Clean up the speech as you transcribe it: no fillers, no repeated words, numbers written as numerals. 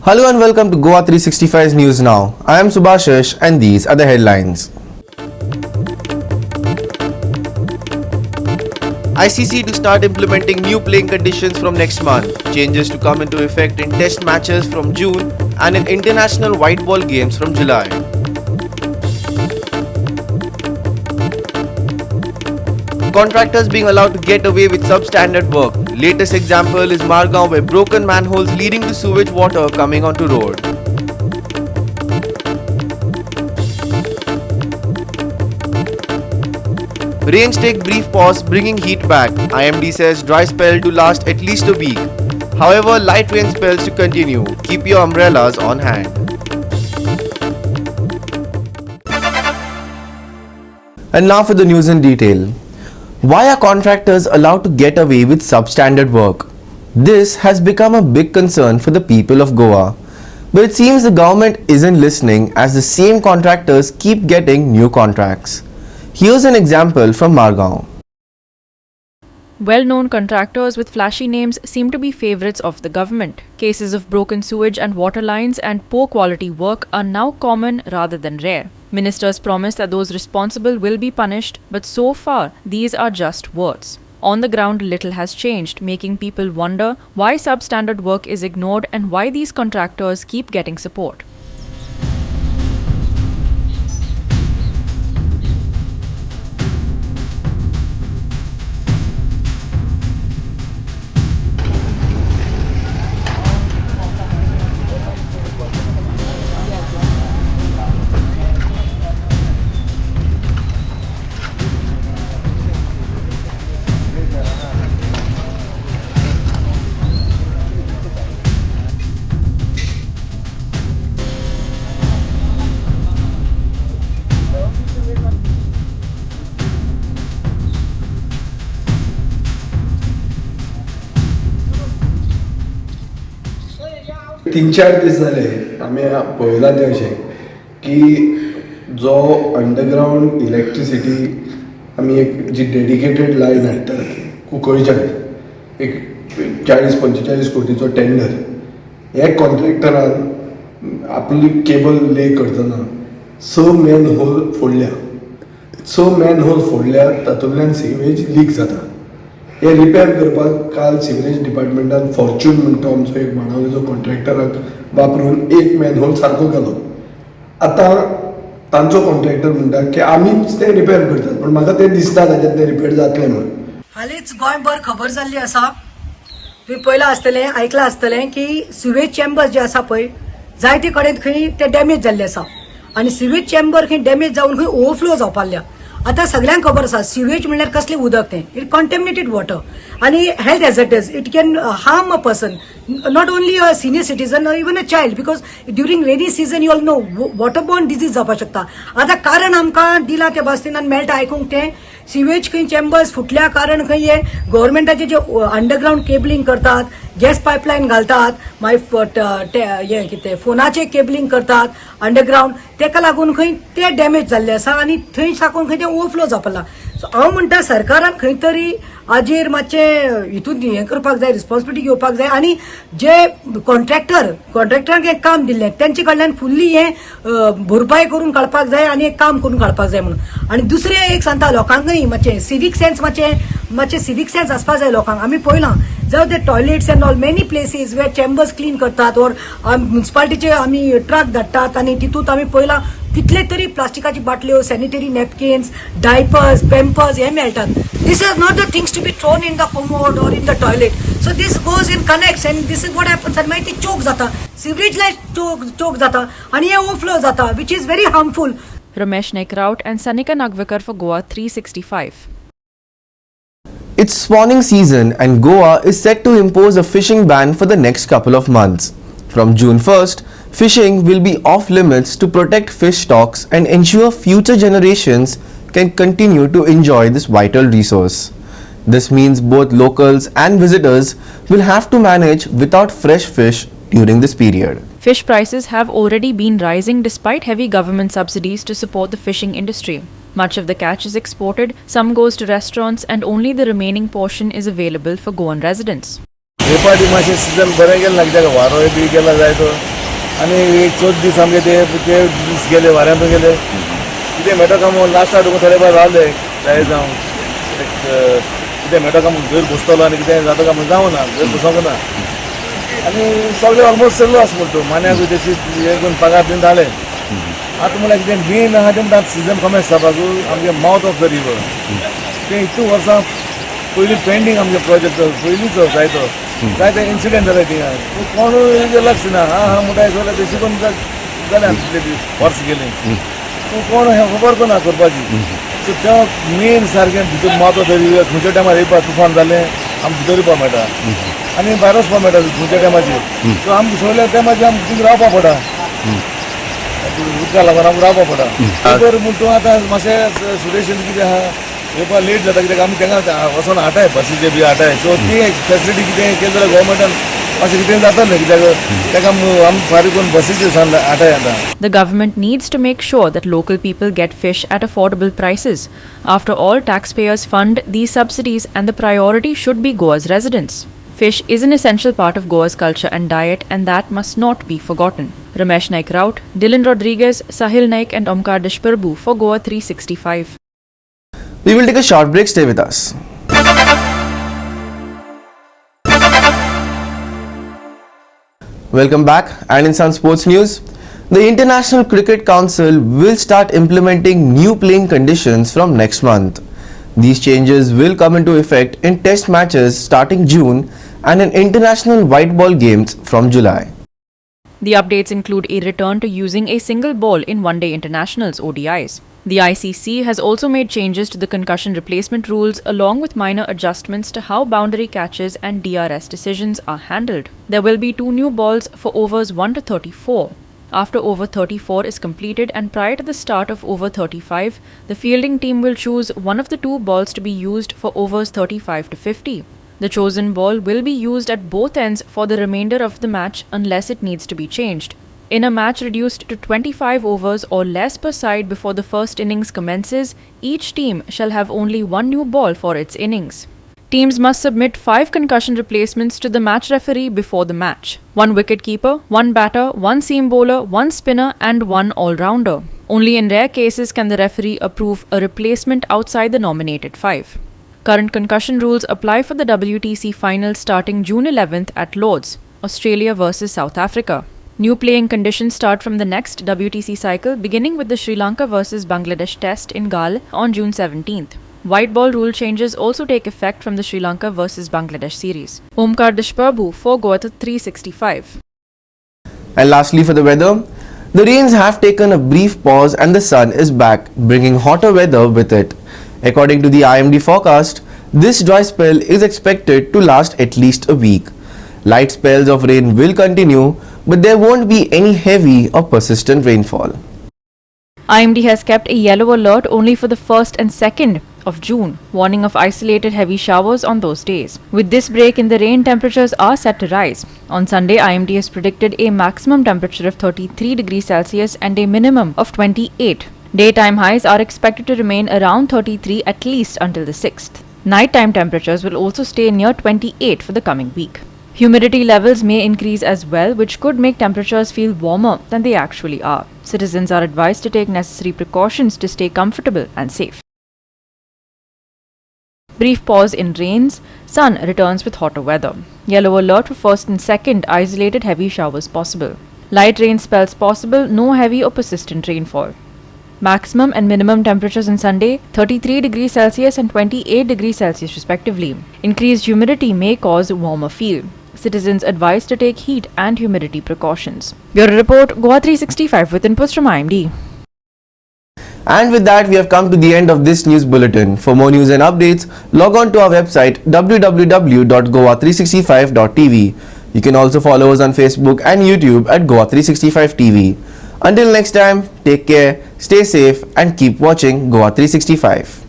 Hello and welcome to GOA365 News Now. I am Subhashish and these are the headlines. ICC to start implementing new playing conditions from next month. Changes to come into effect in test matches from June and in international white ball games from July. Contractors being allowed to get away with substandard work. Latest example is Margaon, where broken manholes leading to sewage water coming onto road. Rains take brief pause, bringing heat back. IMD says dry spell to last at least a week. However, light rain spells to continue. Keep your umbrellas on hand. And now for the news in detail. Why are contractors allowed to get away with substandard work? This has become a big concern for the people of Goa. But it seems the government isn't listening as the same contractors keep getting new contracts. Here's an example from Margaon. Well-known contractors with flashy names seem to be favourites of the government. Cases of broken sewage and water lines and poor quality work are now common rather than rare. Ministers promise that those responsible will be punished, but so far these are just words. On the ground, little has changed, making people wonder why substandard work is ignored and why these contractors keep getting support. तीन चार दीस जाले आमी पळयलां तें अशें की जो underground electricity आमी एक जी डेडिकेटेड लायन हाडटात कुंकळच्यान एक 40-45 कोटीचो टेंडर हे कॉन्ट्रॅक्टरान आपली केबल ले करतना 6 मॅन होल फोडल्या तातूंतल्यान सिवेज लीक जाता. हे रिपेर करपाक काल सिवरेज डिपार्टमेंटान फॉर्च्यून म्हणटा आमचो एक माणावलेचो कॉन्ट्रॅक्टराक वापरून एक मॅनहोल सारको केलो. आतां तांचो कॉन्ट्रॅक्टर म्हणटा की आमीच ते रिपेर करतात, पण म्हाका तें दिसता ताच्यात ते रिपेर जातलें म्हणून. हालींच गोंयभर खबर जाल्ली आसा, तुवें पयलां आसतलें आयकलां आसतलें की सिवेज चेंबर जे आसा पळय जायते कडेन खंय ते डॅमेज जाल्ले आसा आनी सिवेज चेंबर खंय डॅमेज जावन खंय ओवरफ्लो जावपाल्ल्या. आतां सगळ्यांक खबर आसा सिवेज म्हणल्यार कसलें उदक तें, इट कॉन्टेमिनेटेड वॉटर आनी health hazards. It can harm a person, not only a senior citizen, even a child, because during rainy season you all know waterborne disease जावपाक शकता. आतां कारण आमकां दिला त्या बास्तिनान मेळटा आयकूंक तें सिवेज खंय चेंबर्स फुटल्या कारण खंय हे गव्हर्मेंटाचे जे अंडरग्रावंड केबलिंग करतात, गॅस पायपलायन घालतात, मागीर कितें फोनाचे केबलिंग करतात अंडरग्रावंड, तेका लागून खंय ते डॅमेज जाल्ले आसा आनी थंय साकून खंय ते ओवरफ्लो जावपाक. सो हांव म्हणटा सरकारान खंय तरी हाजेर मातशें हितून हें करपाक जाय, रिस्पॉन्सिबिलिटी घेवपाक जाय आनी जे कॉन्ट्रॅक्टरांक हें काम दिल्लें तेंचे कडल्यान फुल्ली हें भरपाय करून काडपाक जाय आनी एक काम करून काडपाक जाय म्हणून. आनी दुसरें एक सांगता लोकांकय मातशें सिवीक सेन्स मातशें सिवीक सेन्स आसपाक जाय लोकांक. आमी पळयलां जावं ते toilets and all many places where chambers clean करतात ओर म्युन्सिपालिटीचे आमी ट्रक धाडटात आनी तितूंत आमी पळयलां कितले तरी प्लास्टिकाची बाटल्यो, सॅनिटरी नॅपकिन्स, डायपर्स, पॅम्पर्स हे मेळटात. This is not the things to be thrown in the commode or in the toilet. So this goes in connects and this is what happens आनी मागीर ती चोक जाता, सिवरेज लायन चोक जाता आनी हे overflow जाता, which is very harmful. Ramesh Nekraut and Sanika Nagvikar for GOA365. It's spawning season and Goa is set to impose a fishing ban for the next couple of months. From June 1st, fishing will be off limits to protect fish stocks and ensure future generations can continue to enjoy this vital resource. This means both locals and visitors will have to manage without fresh fish during this period. Fish prices have already been rising despite heavy government subsidies to support the fishing industry. Much of the catch is exported, some goes to restaurants, and only the remaining portion is available for Goan residents. Nepali मासे season बरें गेलें लागता वारो B गेला जाय तो आनी एक 14 दीस आमगे ते दीस गेले वाऱ्यांतून गेले कितें मेळटा काय म्हणून लास्टाक थोडे फार रावले जाय जावं कितें मेळटा काय म्हणून घर बसतलो आनी कितें जाता काय म्हणून जावं ना घर बसोंक ना आनी सगळें ऑलमोस्ट सगळो आसा म्हणटा मान्याकूय तशी हे करून पगार बीन जाले आतां म्हळ्यार कितें मेन आहा तें म्हणटा सिजन कमेंस जावपाकू आमगे मावथ ऑफ द रिवर तें इतू वर्सां पयलीं पेंडींग आमगे प्रोजेक्ट पयलींच जायतो इन्सिडेंट जाले थिंगा कोणूय लक्ष ना हा म्हणटा जाल्यार तशी करून जालें तितले दीस वर्स गेलीं कोण खबर करना करपाची सो तें मेन सारकें भितर मावथ ऑफ द रिवर खंयच्या टायमार येवपा तुफान जालें आमकां भितर येवपा मेळटा आनी भायर वचपा मेळटा खंयच्या टायमाचेर सो आमकां सगळ्या टायमाचेर आमकां थिंगा रावपा पडटा उदका लागून आमकां रावपा पडटा तर म्हूण तूं आतां मातशें सुरेशन कितें आहा येवपा लेट जाता कित्याक आमी तांकां वचोन हाडटाय बसीचे बी हाडटाय सो ती फेसिलिटी कितें केली जाल्यार गोवोरमेंटान मातशें कितें जातालें कित्याक ताका आमी फारीक करून बसीचे हाडटाय आतां. The government needs to make sure that local people get fish at affordable prices. After all, taxpayers fund these subsidies and the priority should be Goa's residents. Fish is an essential part of Goa's culture and diet, and that must not be forgotten. Ramesh Naik Raut, Dylan Rodriguez, Sahil Naik and Omkar Deshparbu for Goa 365. We will take a short break. Stay with us. Welcome back, and in some sports news, the International Cricket Council will start implementing new playing conditions from next month. These changes will come into effect in test matches starting June and in international white ball games from July. The updates include a return to using a single ball in one-day internationals (ODIs). The ICC has also made changes to the concussion replacement rules along with minor adjustments to how boundary catches and DRS decisions are handled. There will be 2 new balls for overs 1 to 34. After over 34 is completed and prior to the start of over 35, the fielding team will choose one of the 2 balls to be used for overs 35 to 50. The chosen ball will be used at both ends for the remainder of the match unless it needs to be changed. In a match reduced to 25 overs or less per side before the first innings commences, each team shall have only 1 new ball for its innings. Teams must submit 5 concussion replacements to the match referee before the match. 1 wicket-keeper, 1 batter, 1 seam bowler, 1 spinner and 1 all-rounder. Only in rare cases can the referee approve a replacement outside the nominated 5. Current concussion rules apply for the WTC final starting June 11th at Lord's, Australia versus South Africa. New playing conditions start from the next WTC cycle, beginning with the Sri Lanka versus Bangladesh test in Galle on June 17th. White ball rule changes also take effect from the Sri Lanka versus Bangladesh series. Omkar Deshparbu for Goa 365. And lastly, for the weather, the rains have taken a brief pause and the sun is back, bringing hotter weather with it. According to the IMD forecast, this dry spell is expected to last at least a week. Light spells of rain will continue, but there won't be any heavy or persistent rainfall. IMD has kept a yellow alert only for the 1st and 2nd of June, warning of isolated heavy showers on those days. With this break in the rain, temperatures are set to rise. On Sunday, IMD has predicted a maximum temperature of 33 degrees Celsius and a minimum of 28. Daytime highs are expected to remain around 33 at least until the 6th. Nighttime temperatures will also stay near 28 for the coming week. Humidity levels may increase as well, which could make temperatures feel warmer than they actually are. Citizens are advised to take necessary precautions to stay comfortable and safe. Brief pause in rains. Sun returns with hotter weather. Yellow alert for 1st and 2nd, isolated heavy showers possible. Light rain spells possible, no heavy or persistent rainfall. Maximum and minimum temperatures on Sunday 33 degrees Celsius and 28 degrees Celsius respectively. Increased humidity may cause warmer feel. Citizens advised to take heat and humidity precautions. Bureau Report, Goa 365 with inputs from IMD. And with that, we have come to the end of this news bulletin. For more news and updates, log on to our website www.goa365.tv. You can also follow us on Facebook and YouTube at Goa365 TV. Until next time, take care, stay safe and keep watching Goa 365.